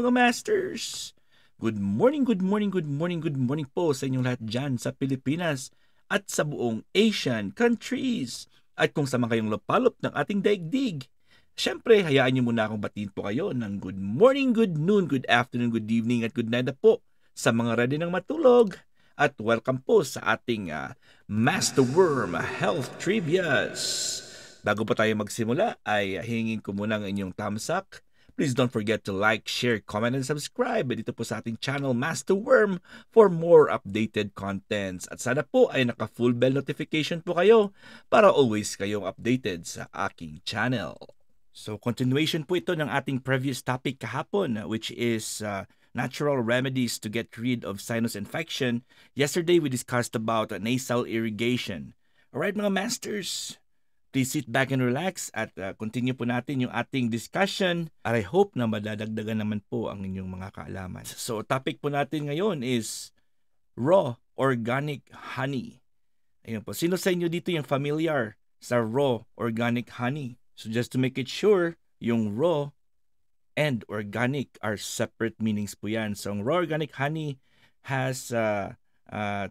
mga masters! Good morning, good morning, good morning, good morning po sa inyong lahat dyan sa Pilipinas at sa buong Asian countries. At kung sama kayong lupalop ng ating daigdig, syempre hayaan niyo muna akong batiin po kayo ng good morning, good noon, good afternoon, good evening at good night na po sa mga ready ng matulog. At welcome po sa ating Master Worm Health Trivias. Bago pa tayo magsimula ay hingin ko muna ang inyong thumbs up. Please don't forget to like, share, comment, and subscribe dito po sa ating channel Master Worm for more updated contents. At sana po ay naka-full bell notification po kayo para always kayong updated sa aking channel. So continuation po ito ng ating previous topic kahapon, which is natural remedies to get rid of sinus infection. Yesterday we discussed about nasal irrigation. Alright mga masters, please sit back and relax at continue po natin yung ating discussion. At I hope na madadagdagan naman po ang inyong mga kaalaman. So topic po natin ngayon is raw organic honey. Ayun po. Sino sa inyo dito yung familiar sa raw organic honey? So just to make it sure, yung raw and organic are separate meanings po yan. So ang raw organic honey has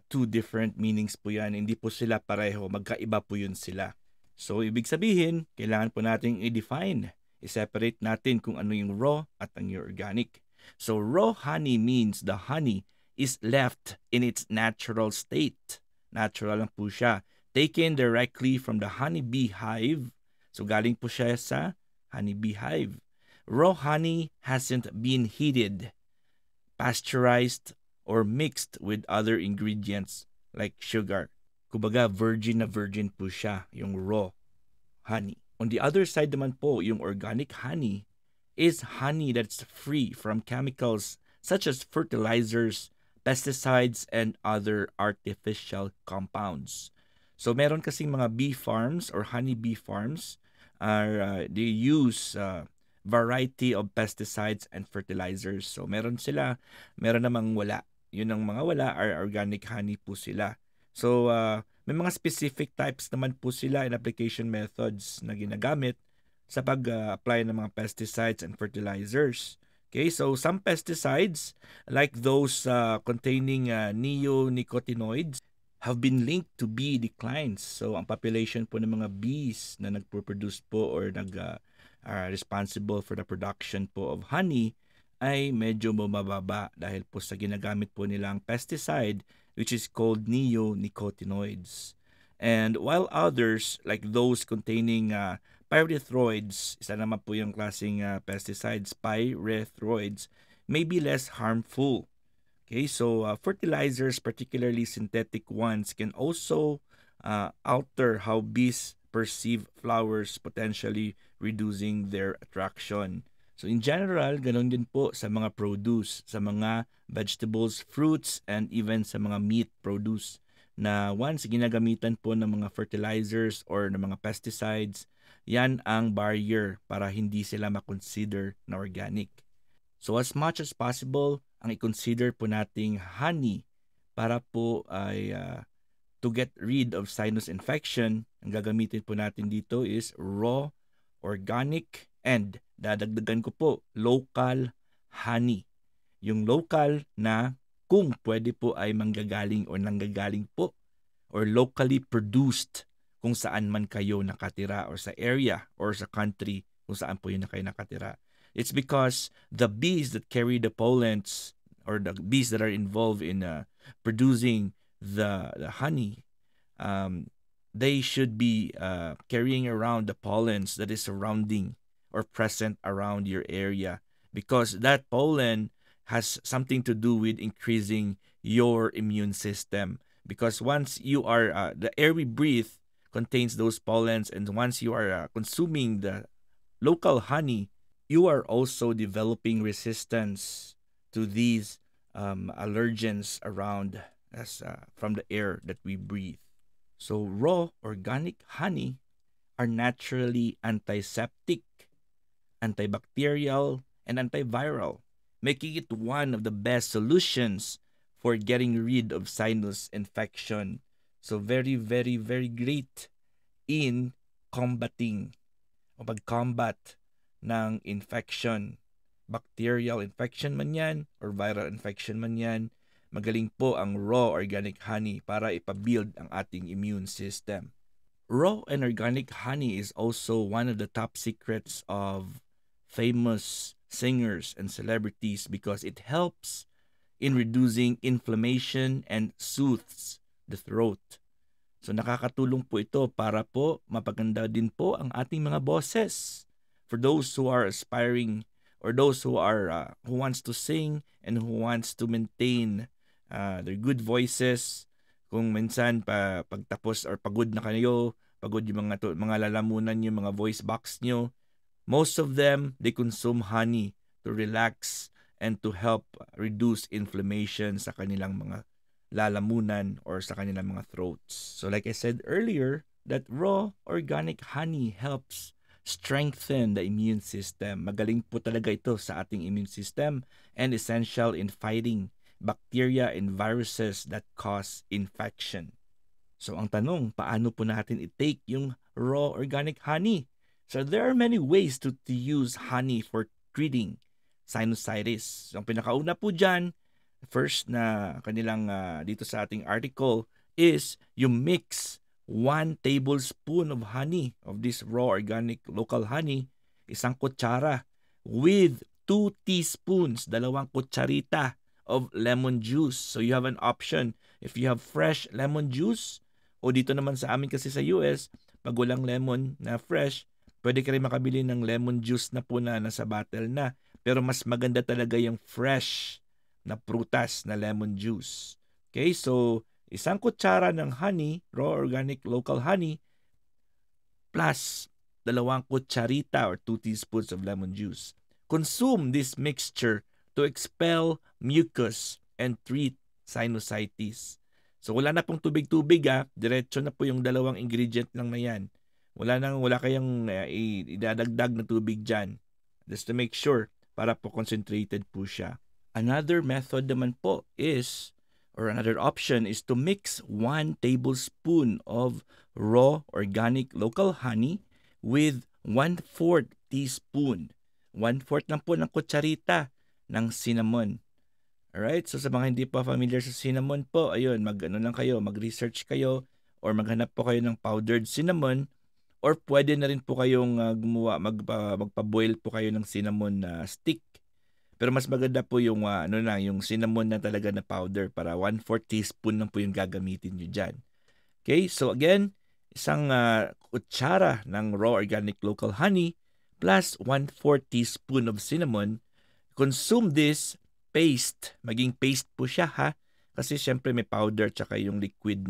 two different meanings po yan. Hindi po sila pareho. Magkaiba po yun sila. So, ibig sabihin, kailangan po nating i-define, i-separate natin kung ano yung raw at ang organic. So, raw honey means the honey is left in its natural state. Natural lang po siya. Taken directly from the honeybee hive. So, galing po siya sa honeybee hive. Raw honey hasn't been heated, pasteurized, or mixed with other ingredients like sugar. Kumbaga, virgin na virgin po siya, yung raw honey. On the other side naman po, yung organic honey is honey that's free from chemicals such as fertilizers, pesticides, and other artificial compounds. So, meron kasing mga bee farms or honey bee farms, they use variety of pesticides and fertilizers. So, meron namang wala. Yun ang mga wala are organic honey po sila. So, may mga specific types naman po sila in application methods na ginagamit sa pag-apply ng mga pesticides and fertilizers. Okay, so some pesticides, like those containing neonicotinoids, have been linked to bee declines. So, ang population po ng mga bees na nagpo-produce po or responsible for the production po of honey ay medyo bumababa dahil po sa ginagamit po nilang pesticide which is called neonicotinoids. And while others, like those containing pyrethroids, isa naman po yung klaseng pesticides, pyrethroids, may be less harmful. Okay, so fertilizers, particularly synthetic ones, can also alter how bees perceive flowers, potentially reducing their attraction. So in general, ganun din po sa mga produce, sa mga vegetables, fruits, and even sa mga meat produce na once ginagamitan po ng mga fertilizers or ng mga pesticides, yan ang barrier para hindi sila makonsider na organic. So as much as possible, ang i-consider po nating honey para po ay to get rid of sinus infection, ang gagamitin po natin dito is raw, organic, and dadagdagan ko po, local honey. Yung local na kung pwede po ay manggagaling o nanggagaling po or locally produced kung saan man kayo nakatira or sa area or sa country kung saan po yun na kayo nakatira. It's because the bees that carry the pollens or the bees that are involved in producing the honey, they should be carrying around the pollens that is surrounding or present around your area, because that pollen has something to do with increasing your immune system. Because once you are, the air we breathe contains those pollens, and once you are consuming the local honey, you are also developing resistance to these allergens around us from the air that we breathe. So raw organic honey are naturally antiseptic, antibacterial, and antiviral, making it one of the best solutions for getting rid of sinus infection. So very, very, very great in combating o pag-combat ng infection bacterial infection man yan or viral infection man yan, magaling po ang raw organic honey para ipabuild ang ating immune system. Raw and organic honey is also one of the top secrets of famous singers and celebrities because it helps in reducing inflammation and soothes the throat. So nakakatulong po ito para po mapaganda din po ang ating mga boses. For those who are aspiring or those who are who wants to sing and who wants to maintain their good voices, kung minsan pagtapos or pagod na kayo, pagod yung mga lalamunan yung mga voice box nyo, most of them, they consume honey to relax and to help reduce inflammation sa kanilang mga lalamunan or sa kanilang mga throats. So like I said earlier, that raw organic honey helps strengthen the immune system. Magaling po talaga ito sa ating immune system and essential in fighting bacteria and viruses that cause infection. So ang tanong, paano po natin i-take yung raw organic honey? So there are many ways to use honey for treating sinusitis. So, ang pinakauna po dyan, first na kanilang dito sa ating article is you mix 1 tablespoon of honey, of this raw organic local honey, isang kutsara, with 2 teaspoons, 2 kutsarita of lemon juice. So you have an option. If you have fresh lemon juice, o dito naman sa amin kasi sa US, pag walang lemon na fresh, pwede ka rin makabili ng lemon juice na po na nasa bottle na. Pero mas maganda talaga yung fresh na prutas na lemon juice. Okay, so isang kutsara ng honey, raw organic local honey, plus 2 kutsarita or 2 teaspoons of lemon juice. Consume this mixture to expel mucus and treat sinusitis. So wala na pong tubig-tubig diretso na po yung 2 ingredient lang na yan. Wala kayong idadagdag na tubig dyan. Just to make sure, para po concentrated po siya. Another method naman po is, or another option is to mix 1 tablespoon of raw organic local honey with 1/4 teaspoon. 1/4 lang po ng kutsarita ng cinnamon. Alright, so sa mga hindi pa familiar sa cinnamon po, ayun, mag-research kayo or maghanap po kayo ng powdered cinnamon. Or pwede na rin po kayong magpa-boil po kayo ng cinnamon na stick. Pero mas maganda po yung yung cinnamon na talaga na powder para 1/4 teaspoon lang po yung gagamitin nyo dyan. Okay, so again, isang kutsara ng raw organic local honey plus 1/4 teaspoon of cinnamon. Consume this paste. Maging paste po siya kasi syempre may powder tsaka yung liquid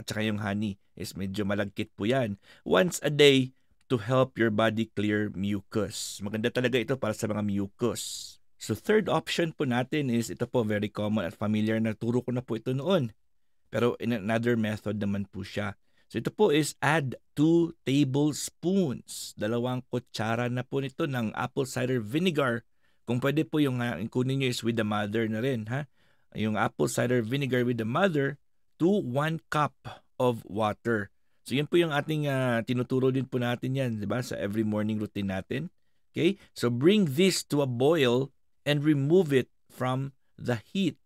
tsaka yung honey is medyo malagkit po yan. Once a day to help your body clear mucus. Maganda talaga ito para sa mga mucus. So third option po natin is, ito po very common at familiar, naturo ko na po ito noon. Pero in another method naman po siya. So ito po is add 2 tablespoons, 2 kutsara na po nito ng apple cider vinegar. Kung pwede po yung kunin nyo is with the mother na rin yung apple cider vinegar with the mother to 1 cup of water. So yan po yung ating tinuturo din po natin yan, di ba? Sa every morning routine natin. Okay? So bring this to a boil and remove it from the heat.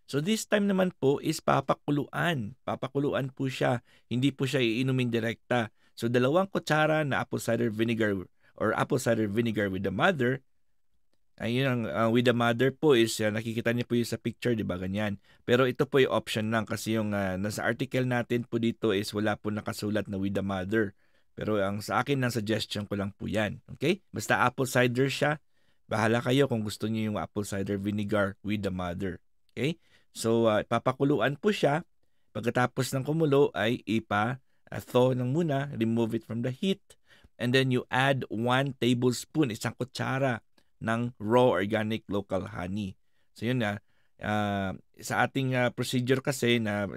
So this time naman po is papakuluan. Papakuluan po siya. Hindi po siya iinumin direkta. So 2 kutsara na apple cider vinegar or apple cider vinegar with the mother. Ayun with the mother po is nakikita niyo po yung sa picture, di ba, ganyan. Pero ito po yung option lang kasi yung nasa article natin po dito is wala po nakasulat na with the mother. Pero ang sa akin, ng suggestion ko lang po yan. Okay? Basta apple cider siya, bahala kayo kung gusto niyo yung apple cider vinegar with the mother. Okay? So papakuluan po siya. Pagkatapos ng kumulo ay thaw lang muna, remove it from the heat. And then you add 1 tablespoon, isang kutsara ng raw organic local honey. So yun sa ating procedure kasi na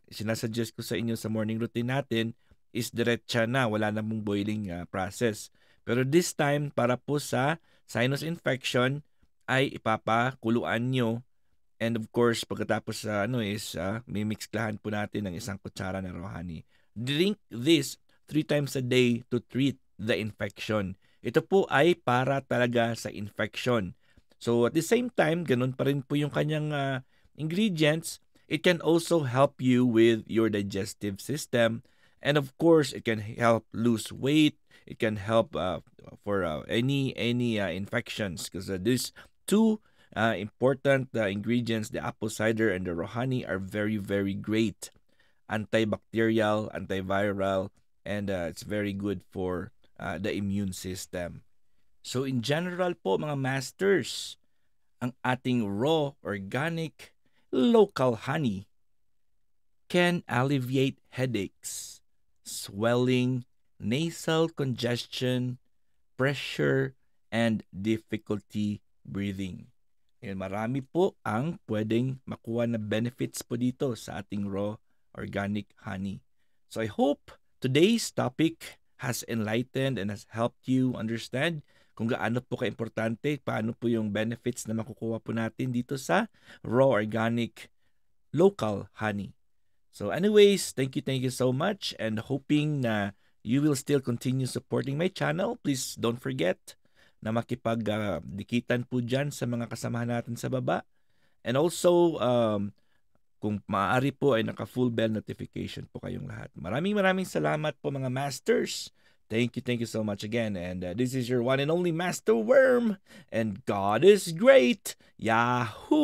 sinasuggest ko sa inyo sa morning routine natin is diretsa na, wala na mong boiling process. Pero this time, para po sa sinus infection, ay ipapakuluan nyo. And of course, pagkatapos mimixklahan po natin ng isang kutsara na raw honey. Drink this 3 times a day to treat the infection. Ito po ay para talaga sa infection. So at the same time, ganun pa rin po yung kanyang ingredients. It can also help you with your digestive system. And of course, it can help lose weight. It can help for any infections because these two important ingredients, the apple cider and the rohani, are very, very great. Antibacterial, antiviral, and it's very good for the immune system. So in general po mga masters, ang ating raw, organic, local honey can alleviate headaches, swelling, nasal congestion, pressure, and difficulty breathing. Yan, marami po ang pwedeng makuha na benefits po dito sa ating raw organic honey. So I hope today's topic has enlightened and has helped you understand kung gaano po ka-importante, paano po yung benefits na makukuha po natin dito sa raw organic local honey. So anyways, thank you so much, and hoping na you will still continue supporting my channel. Please don't forget na makipag-dikitan po dyan sa mga kasamahan natin sa baba. And also, kung maaari po ay naka-full bell notification po kayong lahat. Maraming salamat po mga masters. Thank you so much again. And this is your one and only Master Worm. And God is great. Yahoo!